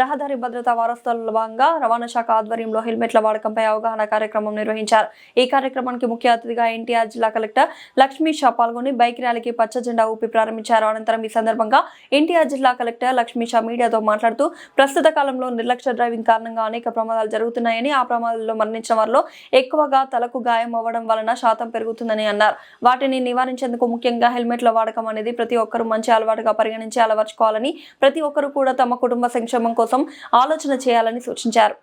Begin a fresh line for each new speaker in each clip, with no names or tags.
రహదారి భద్రతా వారోత్సవాల్లో భాగంగా రవాణా శాఖ ఆధ్వర్యంలో హెల్మెట్ల వాడకంపై అవగాహన కార్యక్రమం నిర్వహించారు. ఈ కార్యక్రమానికి ముఖ్య అతిథిగా ఎన్టీఆర్ జిల్లా కలెక్టర్ లక్ష్మీ షా పాల్గొని బైక్ ర్యాలీకి పచ్చ జెండా ఊపి ప్రారంభించారు. అనంతరం ఈ సందర్భంగా ఎన్టీఆర్ జిల్లా కలెక్టర్ లక్ష్మీ షా మీడియాతో మాట్లాడుతూ ప్రస్తుత కాలంలో నిర్లక్ష్య డ్రైవింగ్ కారణంగా అనేక ప్రమాదాలు జరుగుతున్నాయని, ఆ ప్రమాదాల్లో మరణించిన వారిలో ఎక్కువగా తలకు గాయం అవ్వడం వలన శాతం పెరుగుతుందని అన్నారు. వాటిని నివారించేందుకు ముఖ్యంగా హెల్మెట్ల వాడకం అనేది ప్రతి ఒక్కరూ మంచి అలవాటుగా పరిగణించి అలవర్చుకోవాలని, ప్రతి ఒక్కరూ కూడా తమ కుటుంబ సంక్షేమం కోసం ఆలోచన చేయాలని సూచించారు.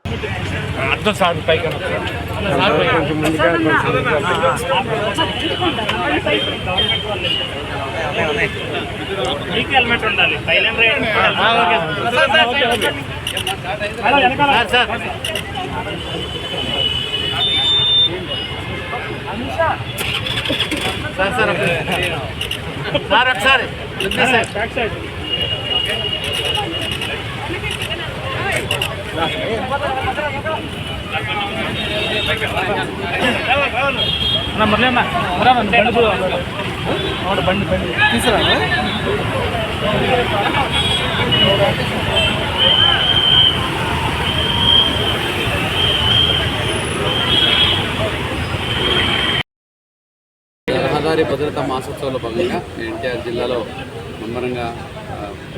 బండి తీసుకురా. రహదారి భద్రతా మాసోత్సవంలో భాగంగా ఎన్టీఆర్ జిల్లాలో ముమ్మరంగా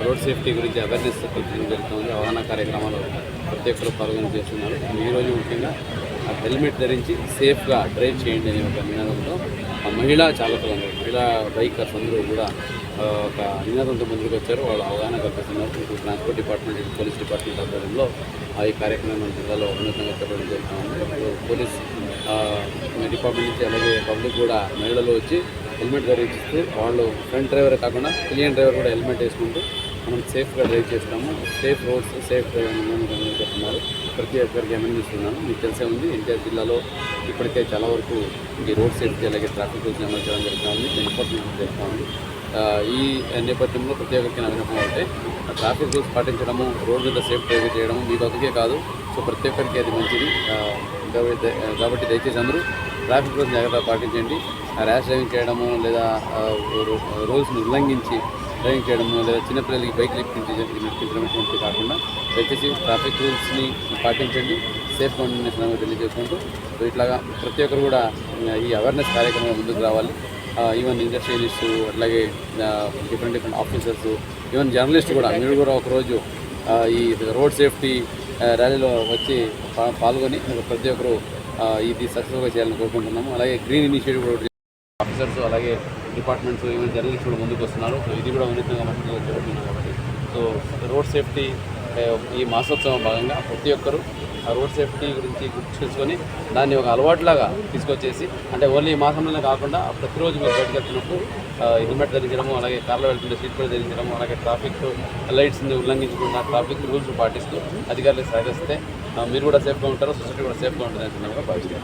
రోడ్ సేఫ్టీ గురించి అవేర్నెస్ కల్పించడం జరుగుతుంది. అవగాహన కార్యక్రమాలు ప్రతి ఒక్కరు పాల్గొని చేస్తున్నారు. ఈరోజు ముఖ్యంగా హెల్మెట్ ధరించి సేఫ్గా డ్రైవ్ చేయండి అనే ఒక నినాదంతో మహిళా చాలకులందరూ, మహిళా బైకర్స్ అందరూ కూడా ఒక నినాదంతో ముందుకు వచ్చారు. వాళ్ళు అవగాహన కల్పిస్తున్నారు. ఇప్పుడు ట్రాన్స్పోర్ట్ డిపార్ట్మెంట్, పోలీస్ డిపార్ట్మెంట్ ఆధ్వర్యంలో ఈ కార్యక్రమం జిల్లాలో ఉన్నతంగా చెప్పడం జరుగుతుంది. పోలీస్ డిపార్ట్మెంట్ నుంచి అలాగే పబ్లిక్ కూడా మహిళలు వచ్చి హెల్మెట్ ధరిస్తూ వాళ్ళు ఫ్రంట్ డ్రైవర్ కాకుండా క్లీన్ డ్రైవర్ కూడా హెల్మెట్ వేసుకుంటూ మనం సేఫ్గా డ్రైవ్ చేస్తాము. సేఫ్ రోడ్స్, సేఫ్ డ్రైవింగ్ చెప్తున్నారు. ప్రతి ఒక్కరికి అమర్నిస్తున్నాను. మీకు తెలిసే ఉంది, ఎన్టీఆర్ జిల్లాలో ఇప్పటికే చాలా వరకు ఈ రోడ్ సేఫ్టీ అలాగే ట్రాఫిక్ రూల్స్ అమలు చేయడం జరుగుతూ ఉంది. ఎన్ఫోర్స్మెంట్ జరుగుతూ ఉంది. ఈ నేపథ్యంలో ప్రతి ఒక్కరికి నా వినపం అంటే ట్రాఫిక్ రూల్స్ పాటించడము, రోడ్ మీద సేఫ్ డ్రైవ్ చేయడము మీకు ఒకరికే కాదు, సో ప్రతి ఒక్కరికి అది మంచిది. కాబట్టి దయచేసి అందరూ ట్రాఫిక్ రూల్స్ జాగ్రత్తగా పాటించండి. ర్యాష్ డ్రైవింగ్ చేయడము లేదా రూల్స్ని ఉల్లంఘించి డ్రైవింగ్ చేయడము లేదా చిన్నపిల్లలకి బైక్ నడిపించడం కాకుండా దయచేసి ట్రాఫిక్ రూల్స్ని పాటించండి. సేఫ్గా ఉండే తెలియజేసుకుంటూ సో ఇట్లాగా ప్రతి ఒక్కరు కూడా ఈ అవేర్నెస్ కార్యక్రమంలో ముందుకు రావాలి. ఈవెన్ ఇండస్ట్రియలిస్టు అట్లాగే డిఫరెంట్ ఆఫీసర్స్, ఈవెన్ జర్నలిస్ట్ కూడా మీరు కూడా ఒకరోజు ఈ రోడ్ సేఫ్టీ ర్యాలీలో వచ్చి పాల్గొని ప్రతి ఒక్కరు ఇది సక్సెస్ఫుల్గా చేయాలని కోరుకుంటున్నాము. అలాగే గ్రీన్ ఇనిషియేటివ్ కూడా ఆఫీసర్స్ అలాగే డిపార్ట్మెంట్స్ ఈవెన్ జర్నలిస్ట్ కూడా ముందుకు వస్తున్నారు. సో ఇది కూడా ఉన్నతంగా మనకు జరుగుతుంది కాబట్టి సో రోడ్ సేఫ్టీ ఈ మాసోత్సవం భాగంగా ప్రతి ఒక్కరూ ఆ రోడ్ సేఫ్టీ గురించి గుర్తు చేసుకొని దాన్ని ఒక అలవాటులాగా తీసుకొచ్చేసి, అంటే ఓన్లీ ఈ మాసంలోనే కాకుండా ప్రతిరోజు మీరు బయటకు వెళ్తున్నప్పుడు హెల్మెట్ ధరించడము, అలాగే కార్లో వెళ్తుంటే సీట్ బెల్ట్ ధరించడము, అలాగే ట్రాఫిక్ లైట్స్ని ఉల్లంఘించకుండా ట్రాఫిక్ రూల్స్ పాటిస్తూ అధికారులకు సహకరిస్తే మీరు కూడా సేఫ్గా ఉంటారు, సొసైటీ కూడా సేఫ్గా ఉంటుందని భావిస్తారు.